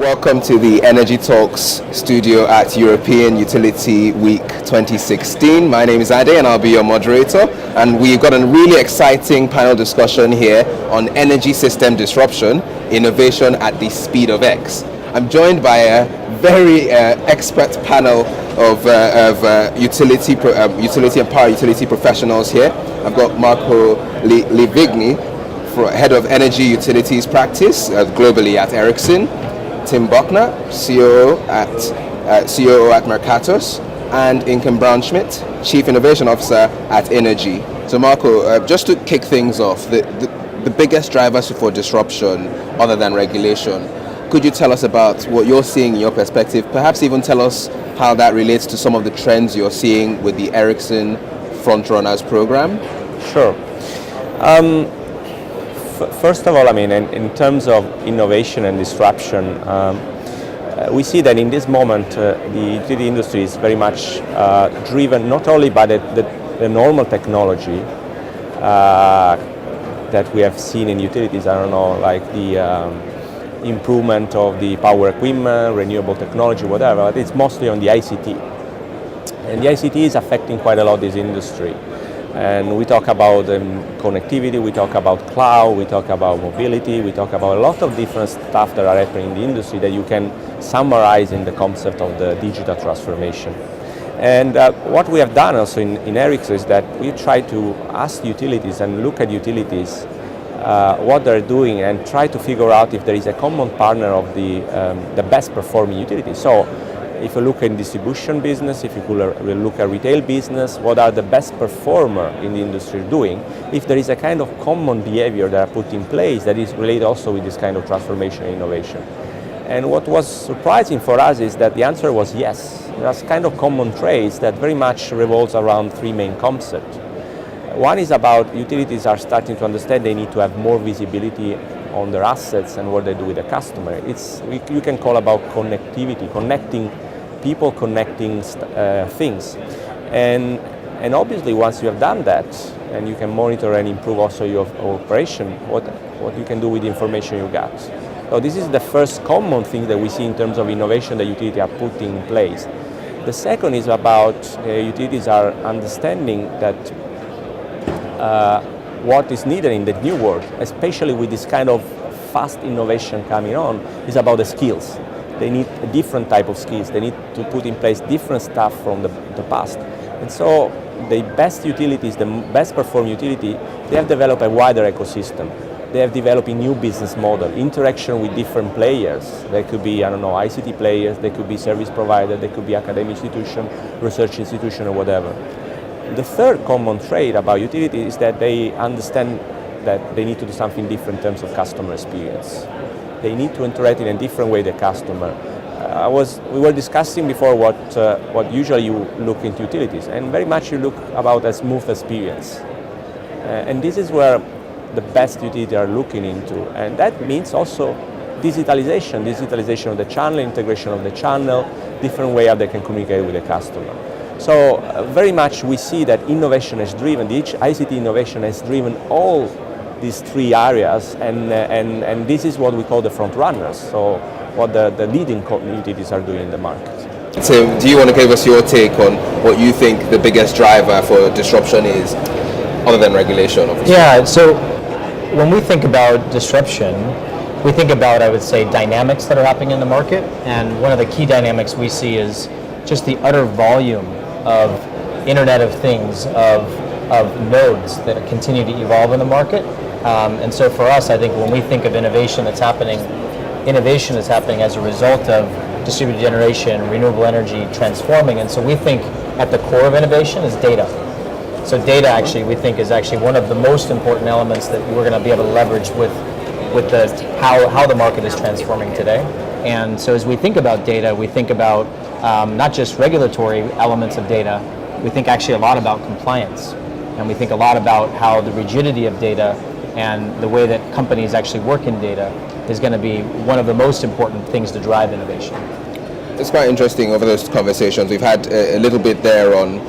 Welcome to the Energy Talks studio at European Utility Week 2016. My name is Ade and I'll be your moderator. And we've got a really exciting panel discussion here on energy system disruption, innovation at the speed of X. I'm joined by a very expert panel of utility and power utility professionals here. I've got Marco Li Vigni, Head of Energy Utilities Practice globally at Ericsson, Tim Buchner, COO at Mercatus, and Inken Braunschmidt, Chief Innovation Officer at Innogy. So Marco, just to kick things off, the biggest drivers for disruption other than regulation, could you tell us about what you're seeing in your perspective, perhaps even tell us how that relates to some of the trends you're seeing with the Ericsson Frontrunners program? Sure. First of all, I mean, in terms of innovation and disruption, we see that in this moment the utility industry is very much driven not only by the normal technology that we have seen in utilities, I don't know, like the improvement of the power equipment, renewable technology, whatever, but it's mostly on the ICT. And the ICT is affecting quite a lot this industry. And we talk about connectivity, we talk about cloud, we talk about mobility, we talk about a lot of different stuff that are happening in the industry that you can summarize in the concept of the digital transformation. And what we have done also in Ericsson is that we try to ask utilities and look at utilities, what they're doing, and try to figure out if there is a common partner of the best performing utility. So if you look at distribution business, if you look at retail business, what are the best performer in the industry doing? If there is a kind of common behavior that are put in place that is related also with this kind of transformation and innovation. And what was surprising for us is that the answer was yes. There's kind of common traits that very much revolves around three main concepts. One is about utilities are starting to understand they need to have more visibility on their assets and what they do with the customer. You can call about connectivity, connecting people, connecting things. And obviously once you have done that, and you can monitor and improve also your operation, what you can do with the information you got. So this is the first common thing that we see in terms of innovation that utilities are putting in place. The second is about utilities are understanding that what is needed in the new world, especially with this kind of fast innovation coming on, is about the skills. They need a different type of skills. They need to put in place different stuff from the past. And so the best utilities, the best performing utility, they have developed a wider ecosystem. They have developed a new business model, interaction with different players. They could be, I don't know, ICT players, they could be service providers, they could be academic institution, research institution, or whatever. The third common trait about utility is that they understand that they need to do something different in terms of customer experience. They need to interact in a different way with the customer. We were discussing before what usually you look into utilities, and very much you look about a smooth experience. And this is where the best utilities are looking into, and that means also digitalization of the channel, integration of the channel, different way how they can communicate with the customer. So very much we see that innovation has driven, the ICT innovation has driven all these three areas, and this is what we call the front runners, so what the leading utilities are doing in the market. So do you want to give us your take on what you think the biggest driver for disruption is, other than regulation, obviously? Yeah, so when we think about disruption, we think about, I would say, dynamics that are happening in the market, and one of the key dynamics we see is just the utter volume of Internet of Things, of nodes that continue to evolve in the market. And so for us, I think when we think of innovation is happening as a result of distributed generation, renewable energy transforming. And so we think at the core of innovation is data. So data actually, we think, is actually one of the most important elements that we're going to be able to leverage with how the market is transforming today. And so as we think about data, we think about not just regulatory elements of data, we think actually a lot about compliance. And we think a lot about how the rigidity of data and the way that companies actually work in data is going to be one of the most important things to drive innovation. It's quite interesting over those conversations. We've had a little bit there on,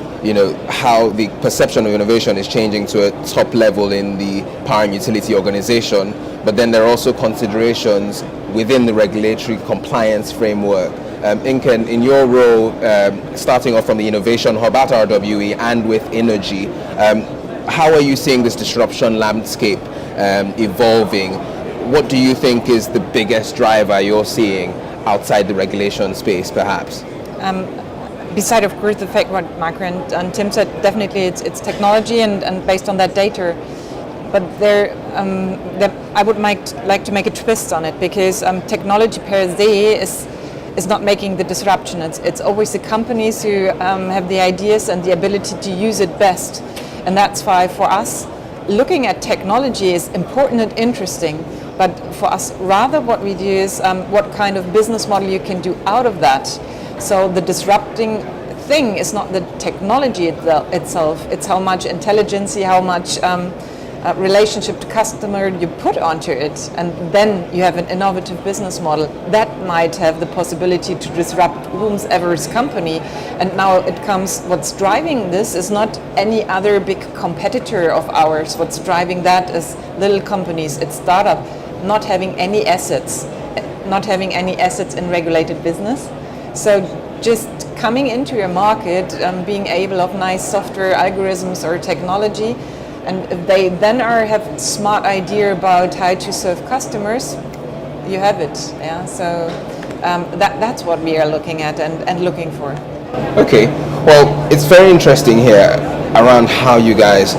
how the perception of innovation is changing to a top level in the power and utility organization, but then there are also considerations within the regulatory compliance framework. Inken, in your role, starting off from the Innovation Hub at RWE and with Innogy, how are you seeing this disruption landscape evolving? What do you think is the biggest driver you're seeing outside the regulation space, perhaps? Beside, of course, the fact what Marco and Tim said, definitely it's technology and based on that data. But I would like to make a twist on it, because technology per se is not making the disruption. It's always the companies who have the ideas and the ability to use it best. And that's why for us, looking at technology is important and interesting. But for us, rather what we do is what kind of business model you can do out of that. So the disrupting thing is not the technology itself, it's how much intelligence, how much relationship to customer you put onto it, and then you have an innovative business model that might have the possibility to disrupt whomsoever's company. And now it comes, what's driving this is not any other big competitor of ours. What's driving that is little companies, it's startup, not having any assets in regulated business. So just coming into a market, being able of nice software algorithms or technology, and if they then have smart idea about how to serve customers, you have it. Yeah. So that's what we are looking at and looking for. Okay. Well, it's very interesting here around how you guys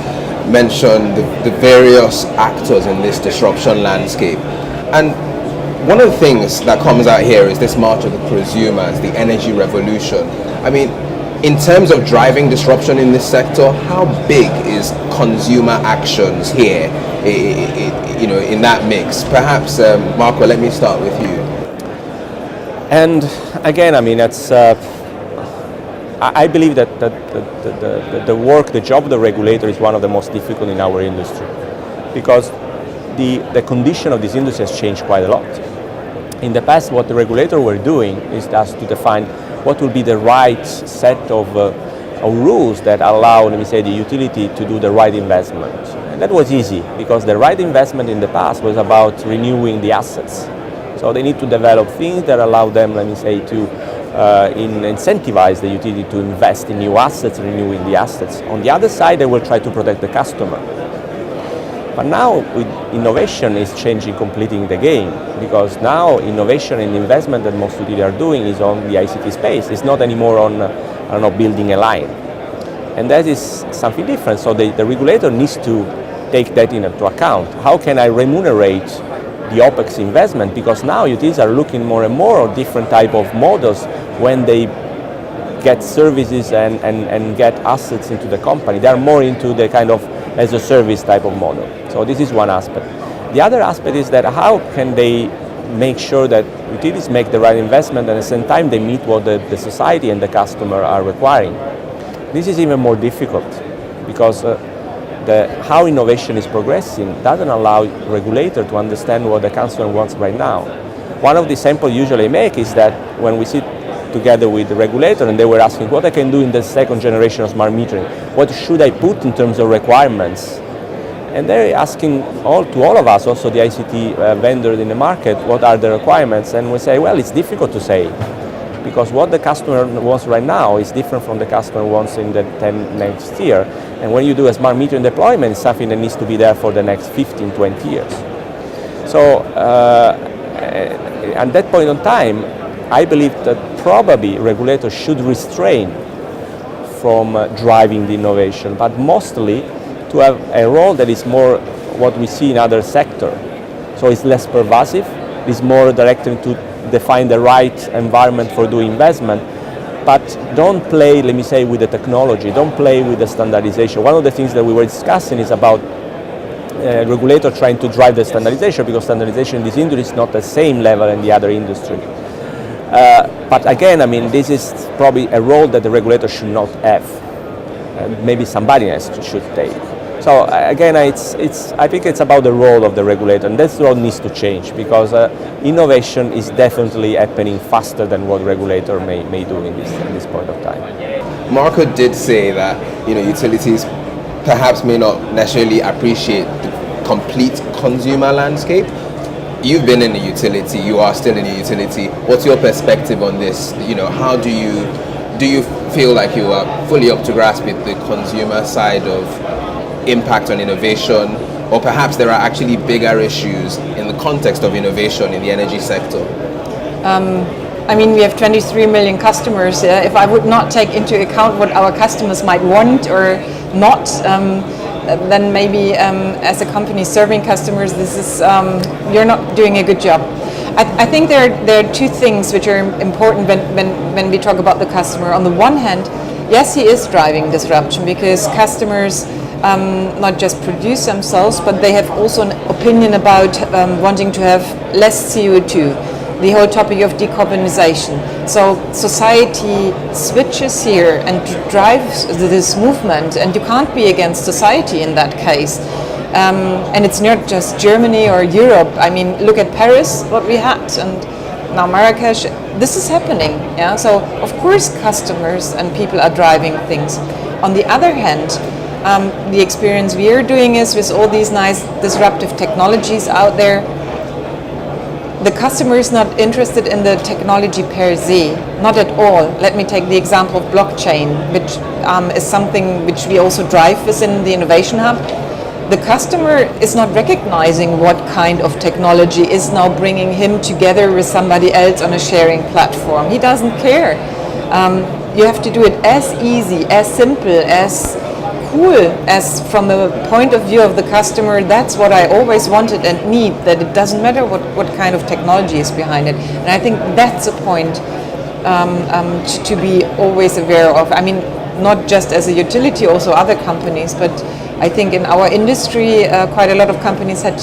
mention the various actors in this disruption landscape. And one of the things that comes out here is this march of the prosumers, the energy revolution. I mean, in terms of driving disruption in this sector, how big is consumer actions here, in that mix? Perhaps, Marco, let me start with you. And again, I mean, it's. I believe that the job of the regulator is one of the most difficult in our industry, because the condition of this industry has changed quite a lot. In the past, what the regulator were doing is just to define what will be the right set of rules that allow, let me say, the utility to do the right investment. And that was easy, because the right investment in the past was about renewing the assets. So they need to develop things that allow them, let me say, to incentivize the utility to invest in new assets, renewing the assets. On the other side, they will try to protect the customer. But now, with innovation is changing completely the game, because now innovation and investment that most utilities are doing is on the ICT space. It's not anymore on, building a line. And that is something different. So the regulator needs to take that into account. How can I remunerate the OPEX investment? Because now utilities are looking more and more at different type of models when they get services and get assets into the company. They are more into the kind of as a service type of model. So this is one aspect. The other aspect is that how can they make sure that utilities make the right investment and at the same time they meet what the society and the customer are requiring. This is even more difficult, because how innovation is progressing doesn't allow regulator to understand what the customer wants right now. One of the examples usually I make is that when we sit together with the regulator and they were asking what I can do in the second generation of smart metering, what should I put in terms of requirements? And they're asking to all of us, also the ICT vendors in the market, what are the requirements? And we say, well, it's difficult to say, because what the customer wants right now is different from the customer wants in the next year. And when you do a smart metering deployment, it's something that needs to be there for the next 15, 20 years. So at that point in time, I believe that probably regulators should restrain from driving the innovation, but mostly to have a role that is more what we see in other sectors. So it's less pervasive, it's more directed to define the right environment for doing investment, but don't play, let me say, with the technology, don't play with the standardization. One of the things that we were discussing is about regulator trying to drive the standardization, because standardization in this industry is not the same level in the other industry. But again, I mean, this is probably a role that the regulator should not have. Maybe somebody else should take. So again, I think it's about the role of the regulator, and that role needs to change, because innovation is definitely happening faster than what regulator may do in this point of time. Marco did say that utilities perhaps may not necessarily appreciate the complete consumer landscape. you've been in the utility, you are still in the utility. What's your perspective on this? How do you feel like you are fully up to grasp with the consumer side of impact on innovation, or perhaps there are actually bigger issues in the context of innovation in the energy sector? We have 23 million customers. If I would not take into account what our customers might want or not, then maybe as a company serving customers, this is you're not doing a good job. I think there are two things which are important when we talk about the customer. On the one hand, yes, he is driving disruption because customers not just produce themselves, but they have also an opinion about wanting to have less CO2. The whole topic of decarbonization. So society switches here and drives this movement, and you can't be against society in that case. And it's not just Germany or Europe. Look at Paris, what we had, and now Marrakesh. This is happening. Yeah. So of course, customers and people are driving things. On the other hand, the experience we are doing is with all these nice disruptive technologies out there. The customer is not interested in the technology per se, not at all. Let me take the example of blockchain, which is something which we also drive within the Innovation Hub. The customer is not recognizing what kind of technology is now bringing him together with somebody else on a sharing platform. He doesn't care. You have to do it as easy, as simple, as cool as from the point of view of the customer. That's what I always wanted and need, that it doesn't matter what kind of technology is behind it. And I think that's a point to be always aware of. Not just as a utility, also other companies, but I think in our industry, quite a lot of companies have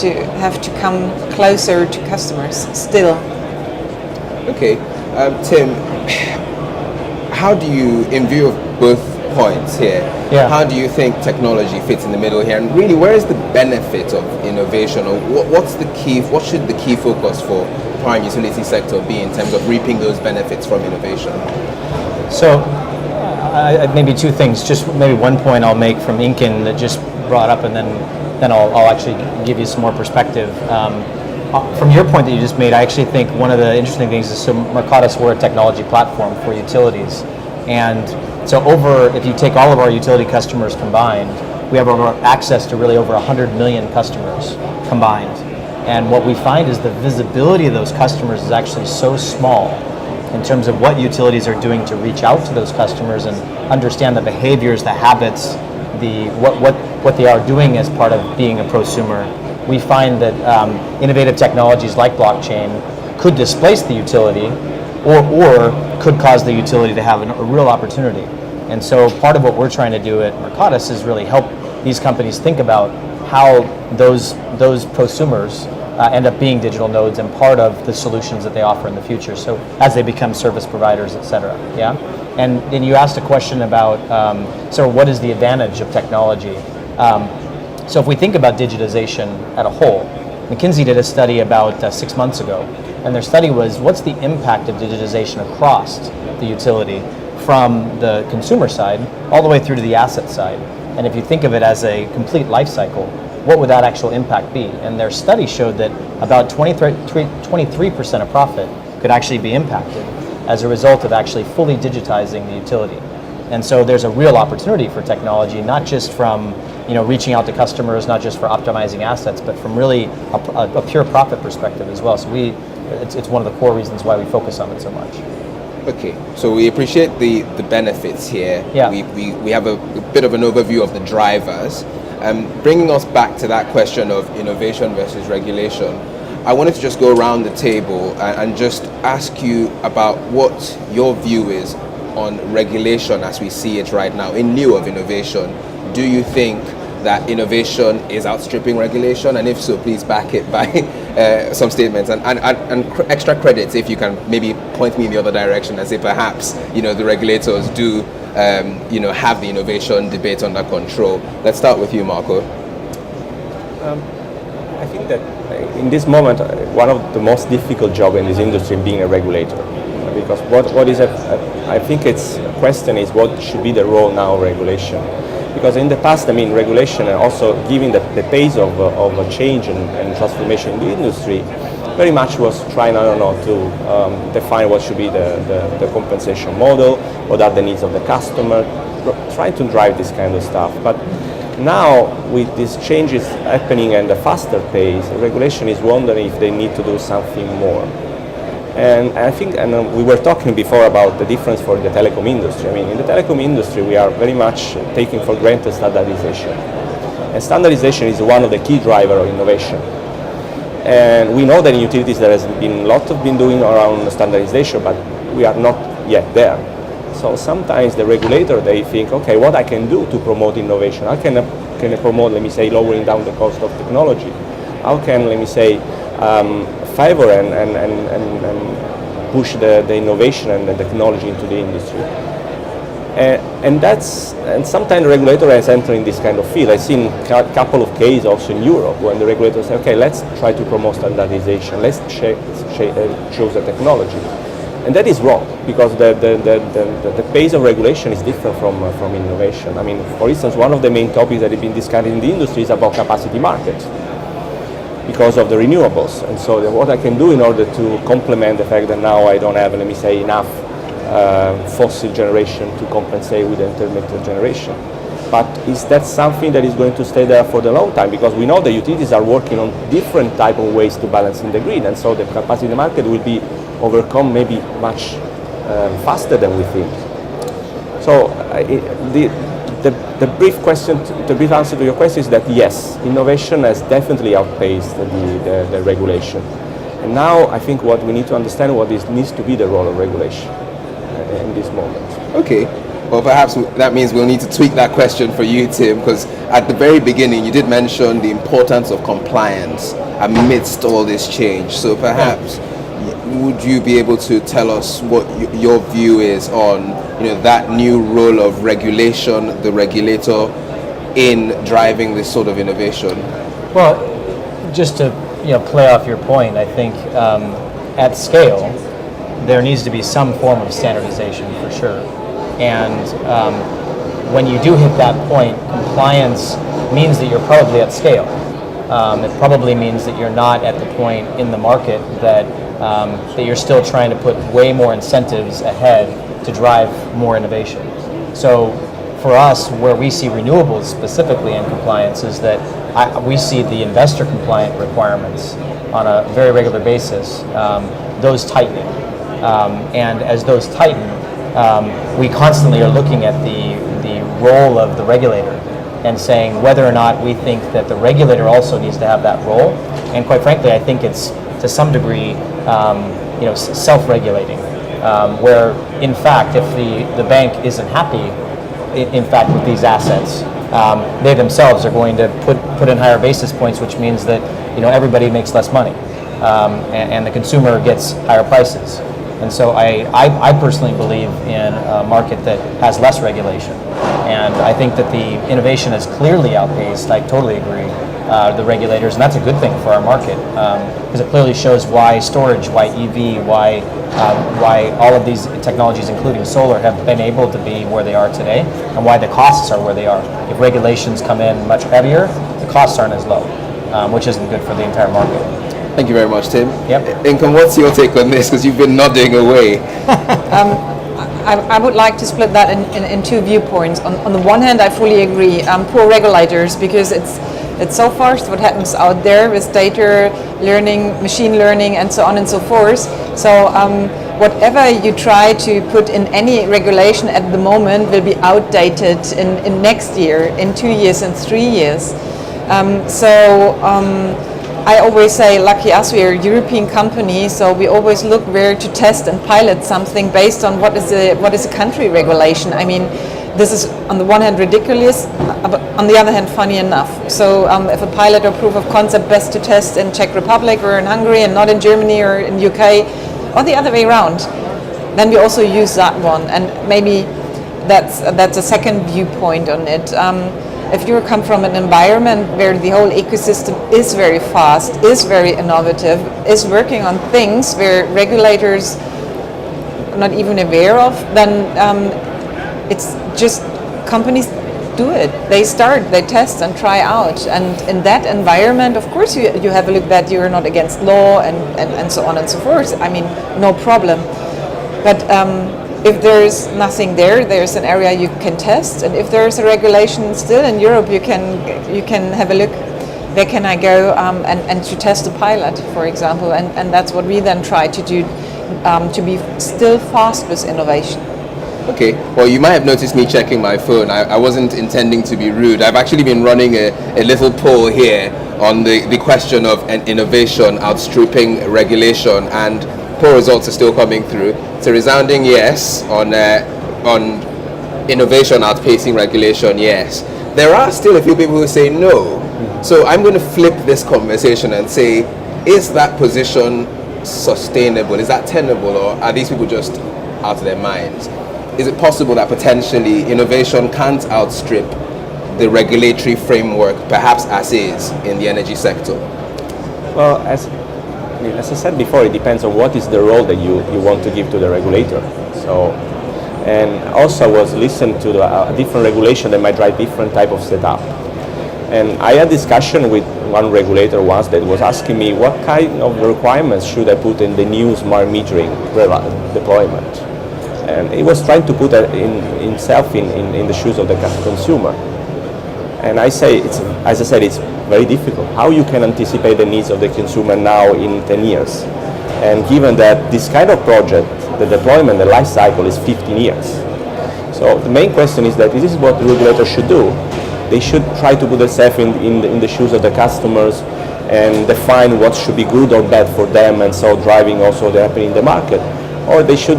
to come closer to customers still. Okay, Tim, how do you, in view of both points here, how do you think technology fits in the middle here, and really where is the benefit of innovation, or what should the key focus for the prime utility sector be in terms of reaping those benefits from innovation? So maybe two things, just maybe one point I'll make from Inken that just brought up, and then I'll actually give you some more perspective. From your point that you just made, I actually think one of the interesting things is, so Mercatus, we're a technology platform for utilities, and so if you take all of our utility customers combined, we have access to really over 100 million customers combined. And what we find is the visibility of those customers is actually so small in terms of what utilities are doing to reach out to those customers and understand the behaviors, the habits, what they are doing as part of being a prosumer. We find that innovative technologies like blockchain could displace the utility or could cause the utility to have a real opportunity. And so part of what we're trying to do at Mercatus is really help these companies think about how those prosumers end up being digital nodes and part of the solutions that they offer in the future. So as they become service providers, et cetera. Yeah. And then you asked a question about so what is the advantage of technology? So if we think about digitization at a whole, McKinsey did a study about 6 months ago, and their study was, what's the impact of digitization across the utility from the consumer side all the way through to the asset side? And if you think of it as a complete life cycle, what would that actual impact be? And their study showed that about 23% of profit could actually be impacted as a result of actually fully digitizing the utility. And so there's a real opportunity for technology, not just from reaching out to customers, not just for optimizing assets, but from really a pure profit perspective as well. So it's one of the core reasons why we focus on it so much. Okay, so we appreciate the benefits here. Yeah. We have a bit of an overview of the drivers. Bringing us back to that question of innovation versus regulation, I wanted to just go around the table and just ask you about what your view is on regulation as we see it right now in lieu of innovation. Do you think that innovation is outstripping regulation? And if so, please back it by some statements and extra credits if you can maybe point me in the other direction and say perhaps the regulators do have the innovation debate under control. Let's start with you, Marco. I think that in this moment, one of the most difficult jobs in this industry being a regulator, because what is I think it's a question is what should be the role now of regulation. Because in the past, regulation and also given the pace of a change and transformation in the industry, very much was trying, I don't know, to define what should be the compensation model, what are the needs of the customer, trying to drive this kind of stuff. But now, with these changes happening at a faster pace, regulation is wondering if they need to do something more. And I think, we were talking before about the difference for the telecom industry. I mean, in the telecom industry, we are very much taking for granted standardization. And standardization is one of the key drivers of innovation. And we know that in utilities there has been a lot of doing around standardization, but we are not yet there. So sometimes the regulator, they think, okay, what I can do to promote innovation? How can I promote, let me say, lowering down the cost of technology? How can, let me say, favor and push the innovation and the technology into the industry? And sometimes the regulator is entering this kind of field. I've seen a couple of cases also in Europe when the regulator say, okay, let's try to promote standardization, let's choose the technology. And that is wrong, because the pace of regulation is different from innovation. I mean, for instance, one of the main topics that has been discussed in the industry is about capacity market, because of the renewables. And so what I can do in order to complement the fact that now I don't have, let me say, enough fossil generation to compensate with the intermittent generation. But is that something that is going to stay there for the long time? Because we know the utilities are working on different type of ways to balance in the grid, and so the capacity market will be overcome maybe much faster than we think. So the brief answer to your question is that yes, innovation has definitely outpaced the regulation. And now I think what we need to understand what needs to be the role of regulation in this moment. Okay. Well, perhaps that means we'll need to tweak that question for you, Tim, because at the very beginning you did mention the importance of compliance amidst all this change. So perhaps would you be able to tell us what your view is on that new role of regulation, the regulator, in driving this sort of innovation? Well, just to play off your point, I think at scale there needs to be some form of standardization for sure. And when you do hit that point, compliance means that you're probably at scale. It probably means that you're not at the point in the market that you're still trying to put way more incentives ahead to drive more innovation. So for us, where we see renewables specifically in compliance is that we see the investor compliant requirements on a very regular basis, those tightening. And as those tighten, we constantly are looking at the role of the regulator and saying whether or not we think that the regulator also needs to have that role. And quite frankly, I think it's to some degree self-regulating, where in fact if the bank isn't happy in fact with these assets, they themselves are going to put in higher basis points, which means that everybody makes less money, and the consumer gets higher prices. And so I personally believe in a market that has less regulation. And I think that the innovation has clearly outpaced, I totally agree, the regulators, and that's a good thing for our market, because it clearly shows why storage, why EV, why all of these technologies, including solar, have been able to be where they are today, and why the costs are where they are. If regulations come in much heavier, the costs aren't as low, which isn't good for the entire market. Thank you very much, Tim. Yep. Inken, what's your take on this? Because you've been nodding away. I would like to split that in two viewpoints. On the one hand, I fully agree. Poor regulators, because it's so fast what happens out there with data learning, machine learning, and so on and so forth. So whatever you try to put in any regulation at the moment will be outdated in next year, in 2 years, and 3 years. I always say, lucky us, we are a European company, so we always look where to test and pilot something based on what is a country regulation. I mean, this is on the one hand ridiculous, but on the other hand funny enough. So if a pilot or proof of concept best to test in Czech Republic or in Hungary and not in Germany or in UK, or the other way around, then we also use that one. And maybe that's a second viewpoint on it. If you come from an environment where the whole ecosystem is very fast, is very innovative, is working on things where regulators are not even aware of, then it's just companies do it. They start, they test and try out. And in that environment, of course, you have a look that you're not against law and so on and so forth. I mean, no problem. But if there's nothing there, there's an area you can test. And if there's a regulation still in Europe, you can have a look. Where can I go and to test a pilot, for example? And that's what we then try to do, to be still fast with innovation. Okay, well, you might have noticed me checking my phone. I wasn't intending to be rude. I've actually been running a little poll here on the question of an innovation outstripping regulation, and poll results are still coming through. It's a resounding yes on innovation outpacing regulation, yes. There are still a few people who say no. So I'm going to flip this conversation and say, is that position sustainable? Is that tenable, or are these people just out of their minds? Is it possible that potentially innovation can't outstrip the regulatory framework, perhaps as is in the energy sector? Well, as I said before, it depends on what is the role that you want to give to the regulator. So, and also I was listening to a different regulation that might drive different type of setup. And I had discussion with one regulator once that was asking me what kind of requirements should I put in the new smart metering deployment. And he was trying to put himself in the shoes of the consumer. And I say, as I said, it's very difficult. How you can anticipate the needs of the consumer now in 10 years? And given that this kind of project, the deployment, the life cycle is 15 years. So the main question is that this is what the regulator should do. They should try to put themselves in the shoes of the customers and define what should be good or bad for them, and so driving also the happening in the market. Or they should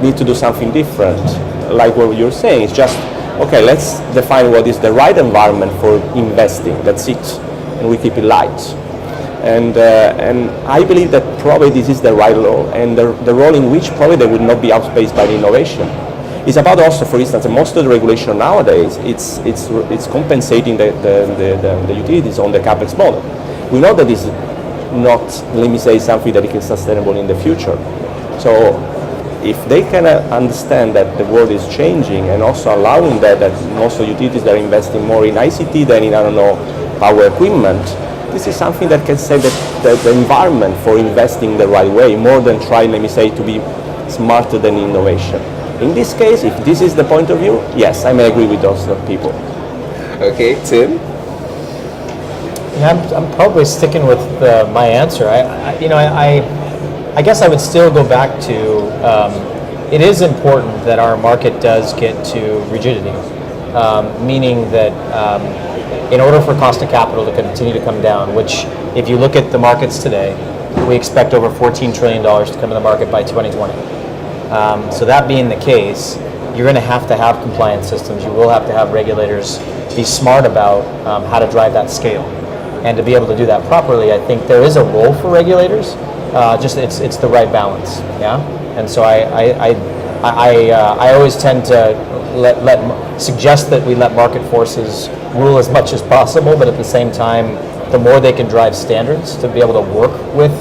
need to do something different, like what you're saying. It's just, okay, let's define what is the right environment for investing. That's it, and we keep it light. And I believe that probably this is the right role, and the role in which probably they would not be outpaced by the innovation. It's about also, for instance, most of the regulation nowadays, it's compensating the utilities on the capex model. We know that it's not, let me say, something that is sustainable in the future. So if they can understand that the world is changing, and also allowing that most of the utilities are investing more in ICT than in, I don't know, power equipment, this is something that can save the environment for investing the right way, more than trying, let me say, to be smarter than innovation. In this case, if this is the point of view, yes, I may agree with those people. Okay, Tim? Yeah, I'm probably sticking with my answer. I guess I would still go back to, it is important that our market does get to rigidity, meaning that in order for cost of capital to continue to come down, which if you look at the markets today, we expect over $14 trillion to come to the market by 2020. So that being the case, you're going to have compliance systems. You will have to have regulators be smart about how to drive that scale. And to be able to do that properly, I think there is a role for regulators. Just it's the right balance, yeah. And so I always tend to suggest that we let market forces rule as much as possible, but at the same time, the more they can drive standards to be able to work with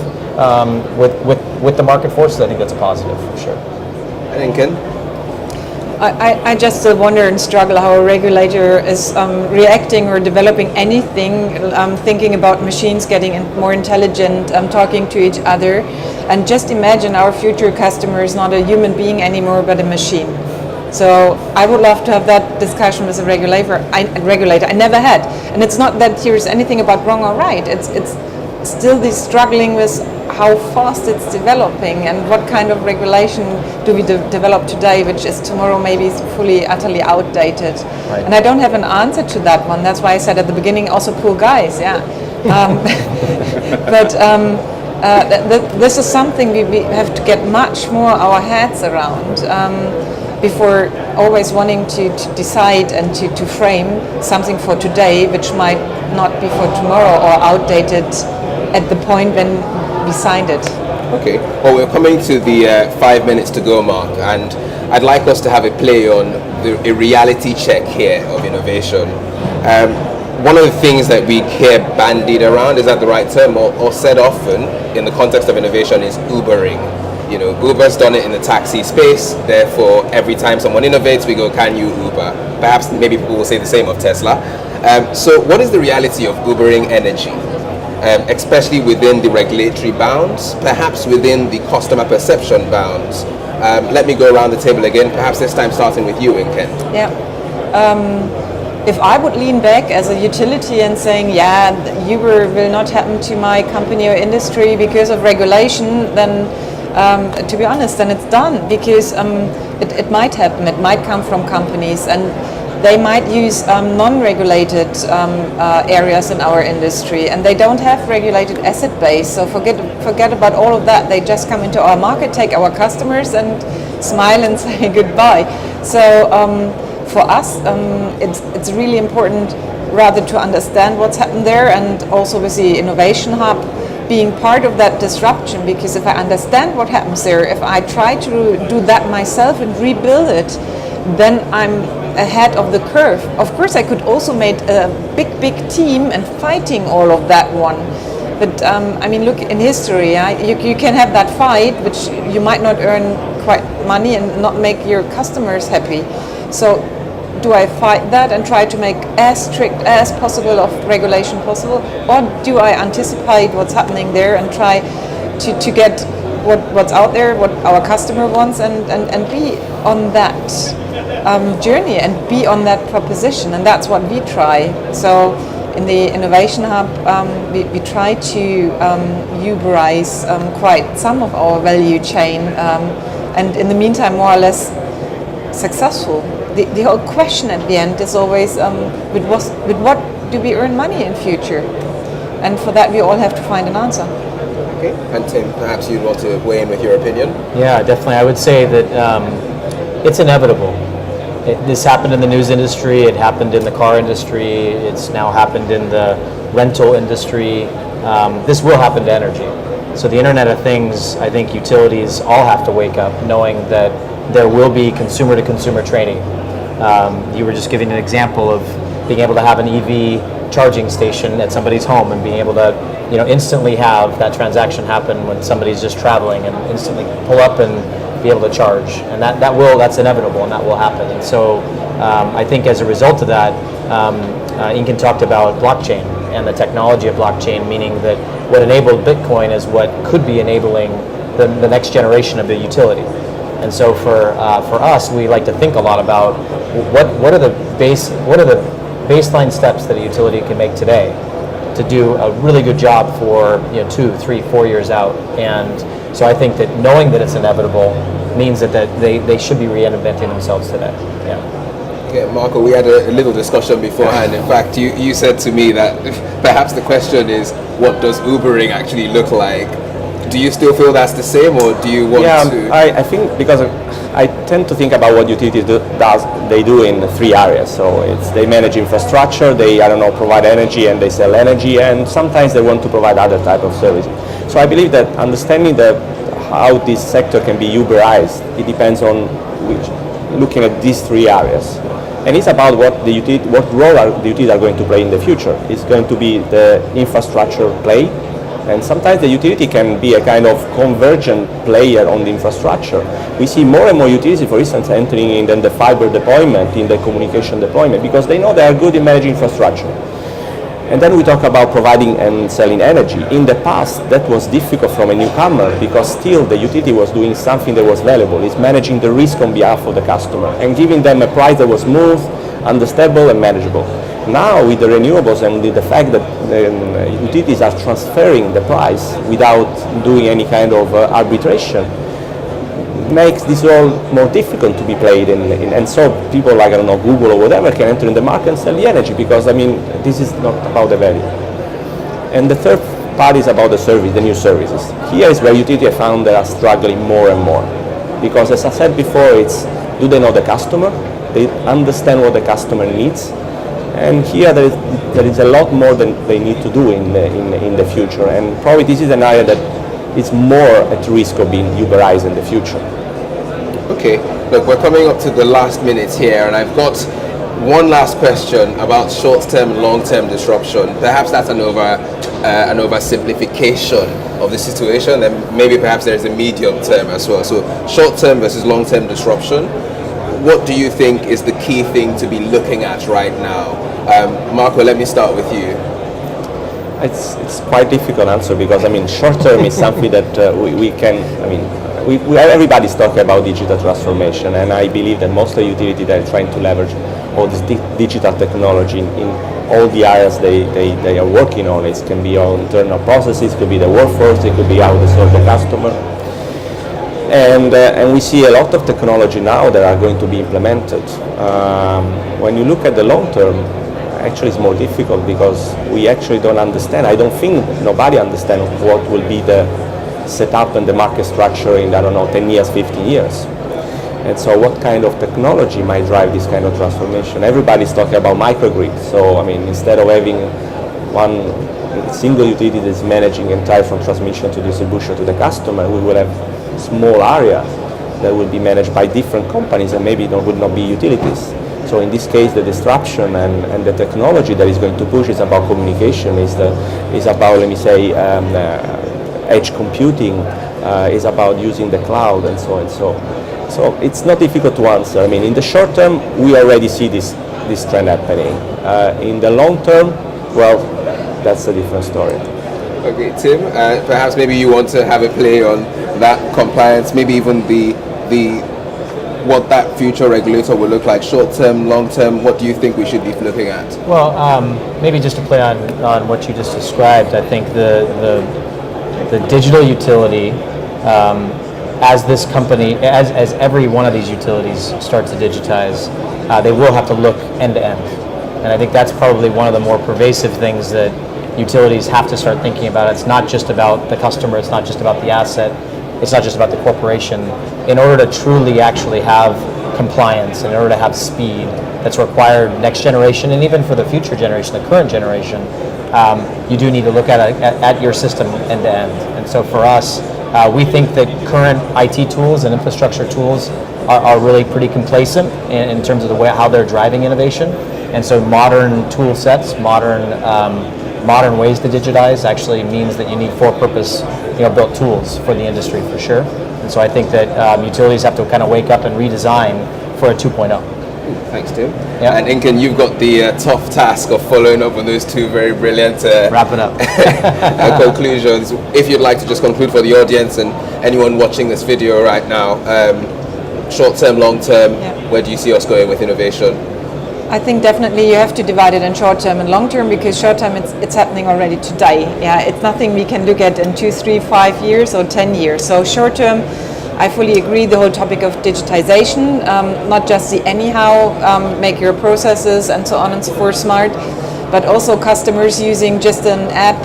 the market forces, I think that's a positive for sure. Inken? I just still wonder and struggle how a regulator is reacting or developing anything, thinking about machines getting more intelligent, talking to each other, and just imagine our future customer is not a human being anymore but a machine. So I would love to have that discussion with a regulator. I never had, and it's not that here's anything about wrong or right. It's still this struggling with how fast it's developing and what kind of regulation do we develop today, which is tomorrow maybe fully, utterly outdated. Right. And I don't have an answer to that one. That's why I said at the beginning, also poor guys, yeah. But this is something we have to get much more our heads around before always wanting to decide and to frame something for today, which might not be for tomorrow or outdated at the point when we signed it. Okay, well, we're coming to the 5 minutes to go mark, and I'd like us to have a play on a reality check here of innovation. One of the things that we hear bandied around, is that the right term, or said often in the context of innovation, is Ubering. You know, Uber's done it in the taxi space, therefore every time someone innovates we go, can you Uber? perhaps maybe people will say the same of Tesla. So what is the reality of Ubering energy, especially within the regulatory bounds, perhaps within the customer perception bounds? Let me go around the table again, perhaps this time starting with you, Inken. Yeah. If I would lean back as a utility and saying, yeah, Uber will not happen to my company or industry because of regulation, then to be honest, then it's done, because it might happen. It might come from companies, and they might use non-regulated areas in our industry, and they don't have regulated asset base. So forget about all of that. They just come into our market, take our customers, and smile and say goodbye. So for us, it's really important rather to understand what's happened there, and also with the Innovation Hub being part of that disruption, because if I understand what happens there, if I try to do that myself and rebuild it, then I'm ahead of the curve. Of course, I could also make a big team and fighting all of that one. But I mean, look, in history, you can have that fight, which you might not earn quite money and not make your customers happy. So do I fight that and try to make as strict as possible of regulation possible, or do I anticipate what's happening there and try to get what's out there, what our customer wants, and be on that journey and be on that proposition? And that's what we try. So in the Innovation Hub, we try to Uberize quite some of our value chain, and in the meantime more or less successful. The whole question at the end is always, with what do we earn money in future? And for that we all have to find an answer. Okay, and Tim, perhaps you'd want to weigh in with your opinion? Yeah, definitely. I would say that it's inevitable. This happened in the news industry, it happened in the car industry, it's now happened in the rental industry. This will happen to energy. So the Internet of Things, I think utilities all have to wake up knowing that there will be consumer-to-consumer trading. You were just giving an example of being able to have an EV charging station at somebody's home and being able to, instantly have that transaction happen when somebody's just traveling, and instantly pull up and be able to charge. And that's inevitable, and that will happen. And so I think as a result of that, Inken talked about blockchain and the technology of blockchain, meaning that what enabled Bitcoin is what could be enabling the next generation of the utility. And so for us, we like to think a lot about what are the baseline steps that a utility can make today to do a really good job for 2, 3, 4 years out. And so I think that knowing that it's inevitable means that they should be reinventing themselves today. Yeah. Okay, Marco, we had a little discussion beforehand. In fact, you said to me that perhaps the question is, what does Ubering actually look like? Do you still feel that's the same, or do you want to? I think, because I tend to think about what utilities do in 3 areas. So they manage infrastructure, they provide energy, and they sell energy, and sometimes they want to provide other type of services. So I believe that understanding how this sector can be Uberized, it depends on looking at these 3 areas. And it's about what role the utilities are going to play in the future. It's going to be the infrastructure play. And sometimes the utility can be a kind of convergent player on the infrastructure. We see more and more utilities, for instance, entering in the fiber deployment, in the communication deployment, because they know they are good in managing infrastructure. And then we talk about providing and selling energy. In the past, that was difficult from a newcomer, because still the utility was doing something that was valuable. It's managing the risk on behalf of the customer and giving them a price that was smooth, understandable, and manageable. Now, with the renewables and with the fact that utilities are transferring the price without doing any kind of arbitration, makes this role more difficult to be played in. And so people like, Google or whatever can enter in the market and sell the energy, because, this is not about the value. And the third part is about the service, the new services. Here is where utilities have found they are struggling more and more. Because as I said before, do they know the customer? They understand what the customer needs. And here there is a lot more than they need to do in the future, and probably this is an area that is more at risk of being Uberized in the future. Okay, look, we're coming up to the last minutes here, and I've got one last question about short-term and long-term disruption. Perhaps that's an oversimplification of the situation, and maybe perhaps there's a medium term as well. So short-term versus long-term disruption. what do you think is the key thing to be looking at right now? Marco, let me start with you. It's quite difficult answer because I mean short term is something that we can. I mean, everybody's talking about digital transformation, and I believe that most of the utilities are trying to leverage all this digital technology in all the areas they are working on. It can be on internal processes, it could be the workforce, it could be how they serve the customer. And we see a lot of technology now that are going to be implemented. When you look at the long term, actually it's more difficult because we actually don't understand. I don't think nobody understands what will be the setup and the market structure in, I don't know, 10 years, 15 years. And so what kind of technology might drive this kind of transformation? Everybody's talking about microgrid. So, I mean, instead of having one single utility that is managing entire from transmission to distribution to the customer, we will have small areas that will be managed by different companies and maybe would not be utilities. So in this case, the disruption and the technology that is going to push is about communication, is about, let me say, edge computing, is about using the cloud and so on. So it's not difficult to answer. I mean, in the short term, we already see this trend happening. In the long term, well, that's a different story. Okay, Tim, perhaps maybe you want to have a play on that compliance, maybe even the what that future regulator will look like, short term, long term. What do you think we should be looking at? Well, maybe just to play on what you just described, I think the digital utility, as this company, as every one of these utilities starts to digitize, they will have to look end to end. And I think that's probably one of the more pervasive things that utilities have to start thinking about. It's not just about the customer, it's not just about the asset, it's not just about the corporation. In order to truly actually have compliance, in order to have speed that's required next generation and even for the future generation, the current generation, you do need to look at your system end to end. And so for us, we think that current IT tools and infrastructure tools are really pretty complacent in terms of the way how they're driving innovation. And so modern tool sets, modern ways to digitize actually means that you need for-purpose, built tools for the industry for sure. And so I think that utilities have to kind of wake up and redesign for a 2.0. Thanks, Tim. Yeah. And Inken, you've got the tough task of following up on those two very brilliant Wrap it up. conclusions. If you'd like to just conclude for the audience and anyone watching this video right now, short term, long term, where do you see us going with innovation? I think definitely you have to divide it in short term and long term, because short term it's happening already today. Yeah, it's nothing we can look at in 2, 3, 5 years or 10 years. So short term, I fully agree, the whole topic of digitization, not just the anyhow, make your processes and so on and so forth smart, but also customers using just an app,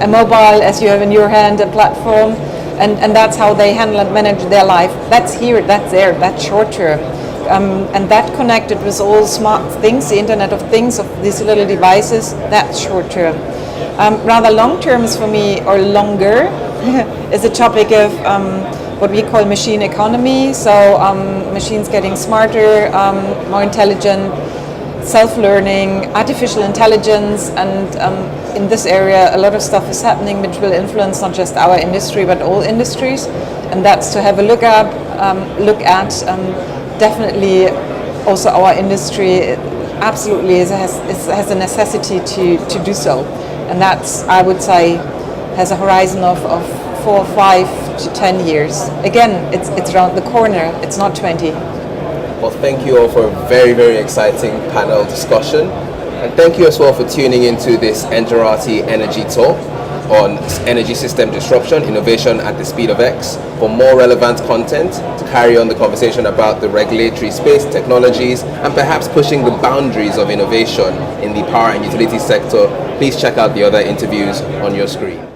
a mobile as you have in your hand, a platform, and that's how they handle and manage their life. That's here, that's there, that's short term. And that connected with all smart things, the Internet of Things, of these little devices, that's short term. Rather long terms for me, or longer, is the topic of what we call machine economy. So machines getting smarter, more intelligent, self-learning, artificial intelligence, and in this area a lot of stuff is happening which will influence not just our industry but all industries, and that's to have a look at definitely also our industry absolutely has a necessity to do so, and that's, I would say, has a horizon of 4, 5 to 10 years. Again, it's around the corner, it's not 20. Well, thank you all for a very, very exciting panel discussion. And thank you as well for tuning into this Engerati Energy Talk on energy system disruption, innovation at the speed of X. For more relevant content to carry on the conversation about the regulatory space, technologies, and perhaps pushing the boundaries of innovation in the power and utility sector, please check out the other interviews on your screen.